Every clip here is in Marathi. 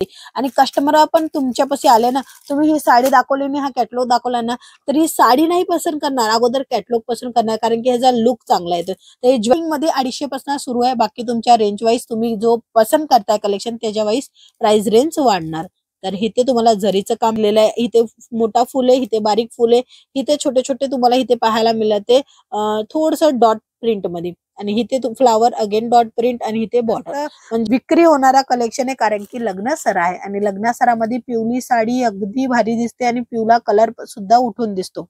आणि कस्टमर पण तुमच्यापाशी आले ना, तुम्ही ही साडी दाखवली आणि हा कॅटलॉग दाखवला ना, तर ही साडी नाही पसंत करणार, अगोदर कॅटलॉग पसंत करणार, कारण की ह्याचा लुक चांगला येतो. तर हे ज्वेलिंग मध्ये 250 पासून सुरू आहे. बाकी तुमच्या रेंज वाईज तुम्ही जो पसंत करताय कलेक्शन त्याच्या वाईज प्राइस रेंज वाढणार. तर इथे तुम्हाला जरीचं काम केलेलं आहे. इथे मोठा फुल आहे, इथे बारीक फुल आहे, इथे छोटे छोटे तुम्हाला इथे पाहायला मिळते थोडस डॉट प्रिंट मध्ये, आणि इथे फ्लावर अगेन डॉट प्रिंट, आणि इथे बॉर्डर. म्हणजे विक्री होणारा कलेक्शन आहे, कारण की लग्न सर आहे आणि लग्न सरामध्ये पिवळी साडी अगदी भारी दिसते आणि पिवळा कलर सुद्धा उठून दिसतो.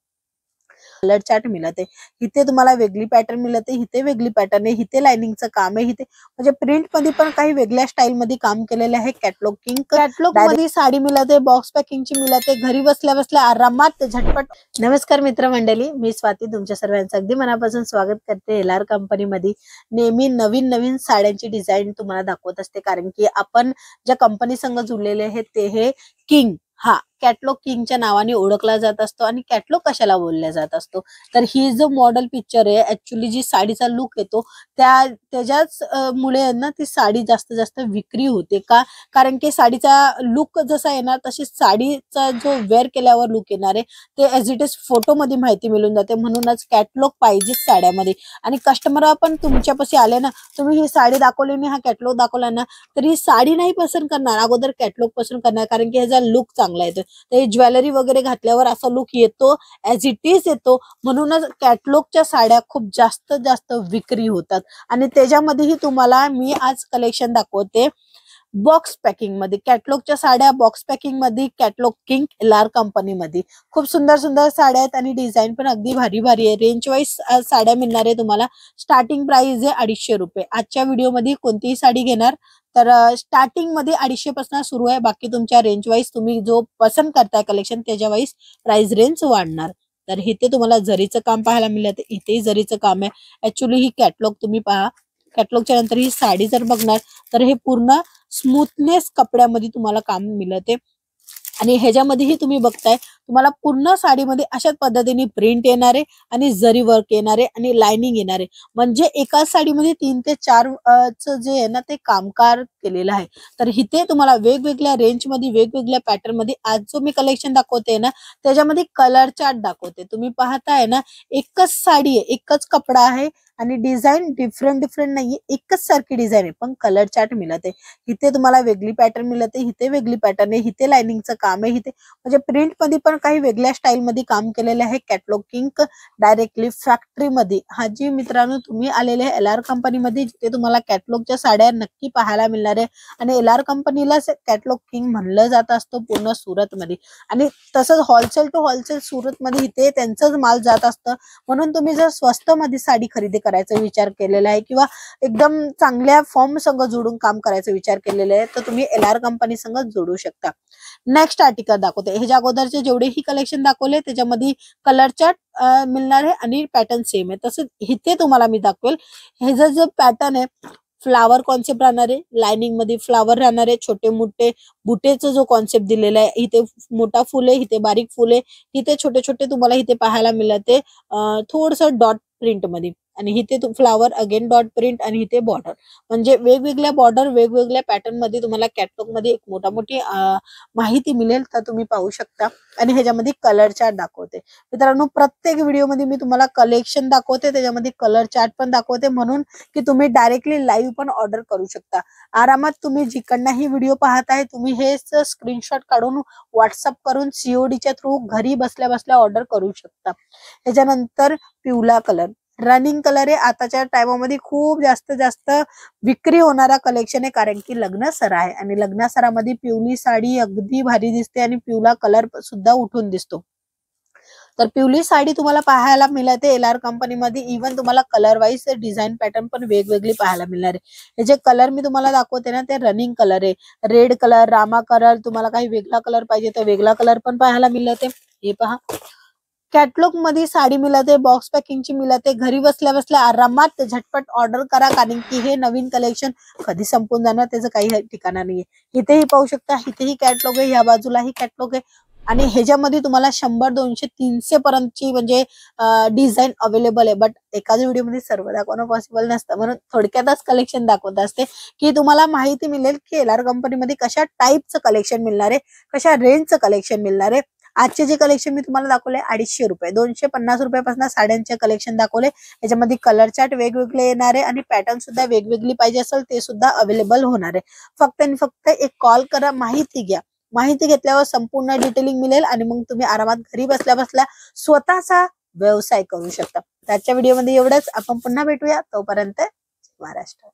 कलर चार्ट मिळते, इथे तुम्हाला वेगळी पॅटर्न मिळते, इथे वेगळी पॅटर्न आहे, इथे लाइनिंगचं काम आहे, इथे म्हणजे प्रिंट मध्ये पण काही वेगळ्या स्टाईल मध्ये काम केलेलं आहे. कॅटलॉग मध्ये साडी मिळते, बॉक्स पॅकिंगची मिळते, घरी बसल्या बसल्या आरामात झटपट. नमस्कार मित्र मंडळी, मी स्वाती तुमच्या सर्वांचं अगदी मनापासून स्वागत करते. LR कंपनी मध्ये नेहमी नवीन नवीन साड्यांची डिझाईन तुम्हाला दाखवत असते, कारण की आपण ज्या कंपनी संग जुळलेले आहेत ते हे किंग, हा कॅटलॉग किंगच्या नावाने ओळखला जात असतो. आणि कॅटलॉग कशाला बोलला जात असतो, तर ही जो मॉडेल पिक्चर आहे, ऍक्च्युली जी साडीचा लुक येतो त्याच्याच मुळे ना ती साडी जास्त जास्त विक्री होते का, कारण की साडीचा लुक जसा येणार तशी साडीचा जो वेअर केल्यावर लुक येणार आहे ते ऍज इट इज फोटो मध्ये माहिती मिळून जाते. म्हणूनच कॅटलॉग पाहिजे साड्यामध्ये. आणि कस्टमर पण तुमच्यापाशी आले ना, तुम्ही ही साडी दाखवली आणि हा कॅटलॉग दाखवला ना, तर ही साडी नाही पसंत करणार, अगोदर कॅटलॉग पसंत करणार, कारण की ह्याचा लुक चांगला येतो. तर ज्वेलरी वगैरे घातल्यावर असा लुक येतो, ऍज इट इज येतो. म्हणूनच कॅटलॉगच्या साड्या खूप जास्त जास्त विक्री होतात. आणि त्याच्यामध्येही तुम्हाला मी आज कलेक्शन दाखवते बॉक्स पॅकिंग मध्ये. कॅटलॉगच्या साड्या बॉक्स पॅकिंग मध्ये, कॅटलॉग किंग LR कंपनी मध्ये खूप सुंदर सुंदर साड्या आहेत आणि डिझाईन पण अगदी भारी भारी आहे. रेंज वाईज साड्या मिळणार आहे तुम्हाला. स्टार्टिंग प्राइस आहे 250 रुपये. आजच्या व्हिडिओ मध्ये कोणतीही साडी घेणार तर स्टार्टिंग मध्ये 250 पासून सुरू आहे. बाकी तुमच्या रेंज वाईज तुम्ही जो पसंत करताय कलेक्शन त्याच्या वाईज प्राइस रेंज वाढणार. तर इथे तुम्हाला जरीचं काम पाहायला मिळतं, इथेही जरीचं काम आहे. ऍक्च्युली ही कॅटलॉग तुम्ही पहा, कॅटलॉगच्या नंतर ही साडी जर बघणार तर हे पूर्ण स्मूथनेस कपड्यामध्ये तुम्हाला काम मिळते. आणि ह्याच्यामध्येही तुम्ही बघताय तुम्हाला पूर्ण साडीमध्ये अशाच पद्धतीने प्रिंट येणार आहे आणि जरी वर्क येणार आहे आणि लाइनिंग येणार आहे. म्हणजे एकाच साडीमध्ये 3 ते 4 जे आहे ना ते कामकार केलेलं आहे. तर इथे तुम्हाला वेगवेगळ्या रेंज मध्ये, वेगवेगळ्या पॅटर्न मध्ये आज जो मी कलेक्शन दाखवते ना त्याच्यामध्ये कलर चार्ट दाखवते. तुम्ही पाहताय ना, एकच साडी आहे, एकच कपडा आहे आणि डिझाईन डिफरंट नाहीये, एकच सारखी डिझाईन आहे, पण कलर चार्ट मिळते. इथे तुम्हाला वेगळी पॅटर्न मिळते, इथे वेगळी पॅटर्न आहे, इथे लाइनिंगचं काम आहे, इथे म्हणजे प्रिंट मध्ये पण काही वेगळ्या स्टाईल मध्ये काम केलेलं आहे. कॅटलॉग किंग डायरेक्टली फॅक्टरी मध्ये. हा जी मित्रांनो तुम्ही आलेले आहे LR कंपनी मध्ये, जिथे तुम्हाला कॅटलॉगच्या साड्या नक्की पाहायला मिळणार आहे. आणि LR कंपनीला कॅटलॉग किंग म्हणलं जात असतं पूर्ण सुरत मध्ये. आणि तसंच होलसेल टू होलसेल सुरत मध्ये इथे त्यांचंच माल जात असतं. म्हणून तुम्ही जर स्वस्त मध्ये साडी खरेदी करायचा विचार केलेला आहे किंवा एकदम चांगल्या फॉर्म संग जोडून काम करायचा विचार केलेला आहे तर तुम्ही LR कंपनी संग जोडू शकता. नेक्स्ट आर्टिकल दाखवते. ह्याच्या अगोदरचे जेवढेही कलेक्शन दाखवले त्याच्यामध्ये कलर चार्ट मिळणार आहे आणि पॅटर्न सेम आहे. तसंच इथे तुम्हाला मी दाखवेल ह्याचा जो पॅटर्न आहे, फ्लावर कॉन्सेप्ट राहणार आहे, लाइनिंग मध्ये फ्लावर राहणार आहे, छोटे मोठे बुटेचा जो कॉन्सेप्ट दिलेला आहे, इथे मोठा फुल आहे, इथे बारीक फुल आहे, इथे छोटे छोटे तुम्हाला इथे पाहायला मिळते थोडस डॉट प्रिंट मध्ये, आणि इथे फ्लावर अगेन डॉट प्रिंट, आणि इथे बॉर्डर. म्हणजे वेगवेगळ्या बॉर्डर वेगवेगळ्या पॅटर्न मध्ये तुम्हाला कॅटलॉग मध्ये एक मोठी माहिती मिळेल, तर तुम्ही पाहू शकता. आणि ह्याच्यामध्ये कलर चार्ट दाखवते. मित्रांनो, प्रत्येक व्हिडिओ मध्ये मी तुम्हाला कलेक्शन दाखवते, त्याच्यामध्ये कलर चार्ट पण दाखवते, म्हणून की तुम्ही डायरेक्टली लाईव्ह पण ऑर्डर करू शकता. आरामात तुम्ही जिकडनंही व्हिडिओ पाहत आहे तुम्ही हे स्क्रीनशॉट काढून व्हॉट्सअप करून CODच्या थ्रू घरी बसल्या बसल्या ऑर्डर करू शकता. त्याच्यानंतर पिवळा कलर रनिंग कलर आहे. आताच्या टायमामध्ये खूप जास्त जास्त विक्री होणारा कलेक्शन आहे, कारण की लग्न सर आहे आणि लग्न सरामध्ये पिवळी साडी अगदी भारी दिसते आणि पिवळा कलर सुद्धा उठून दिसतो. तर पिवळी साडी तुम्हाला पाहायला मिळते LR कंपनी मध्ये. इव्हन तुम्हाला कलर वाईज डिझाईन पॅटर्न पण वेगवेगळी पाहायला मिळणार आहे. हे जे कलर मी तुम्हाला दाखवते ना ते रनिंग कलर आहे. रेड कलर, रामा कलर, तुम्हाला काही वेगळा कलर पाहिजे तर वेगळा कलर पण पाहायला मिळते. हे पहा, कॅटलॉग मध्ये साडी मिळते, बॉक्स पॅकिंगची मिळते, घरी बसल्या बसल्या आरामात झटपट ऑर्डर करा, कारण की हे नवीन कलेक्शन कधी संपून जाणार त्याचं काही ठिकाणा नाहीये. इथेही पाहू शकता, इथेही कॅटलॉग आहे, या बाजूलाही कॅटलॉग आहे. आणि ह्याच्यामध्ये तुम्हाला 100, 200, 300 पर्यंतची म्हणजे डिझाईन अवेलेबल आहे. बट एकाच व्हिडिओमध्ये सर्व दाखवणं पॉसिबल नसतं, म्हणून थोडक्यातच कलेक्शन दाखवत असते की तुम्हाला माहिती मिळेल की LR कंपनीमध्ये कशा टाईपचं कलेक्शन मिळणार आहे, कशा रेंजचं कलेक्शन मिळणार आहे. आजचे जे कलेक्शन मी तुम्हाला दाखवले 250 रुपये, 250 रुपयापासून साड्यांचे कलेक्शन दाखवले. याच्यामध्ये कलर चार्ट वेगवेगळे येणार आहे आणि पॅटर्न सुद्धा वेगवेगळी पाहिजे असेल ते सुद्धा अवेलेबल होणार आहे. फक्त आणि फक्त एक कॉल करा, माहिती घ्या. माहिती घेतल्यावर संपूर्ण डिटेलिंग मिळेल आणि मग तुम्ही आरामात घरी बसल्या बसल्या स्वतःचा व्यवसाय करू शकता. त्याच्या व्हिडिओमध्ये एवढंच. आपण पुन्हा भेटूया. तोपर्यंत महाराष्ट्र.